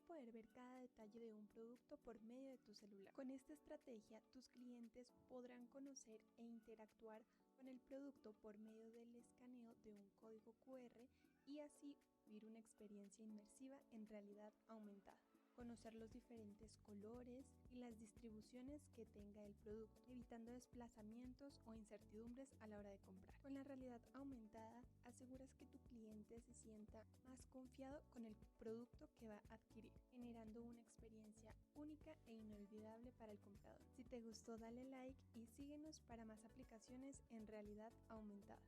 poder ver cada detalle de un producto por medio de tu celular. Con esta estrategia, tus clientes podrán conocer e interactuar con el producto por medio del escaneo de un código QR y así vivir una experiencia inmersiva en realidad aumentada. Conocer los diferentes colores y las distribuciones que tenga el producto, evitando desplazamientos o incertidumbres a la hora de comprar. Con la realidad aumentada, aseguras que tu cliente se sienta más confiado con el producto que va a adquirir, generando una experiencia única e inolvidable para el comprador. Si te gustó, dale like y síguenos para más aplicaciones en realidad aumentada.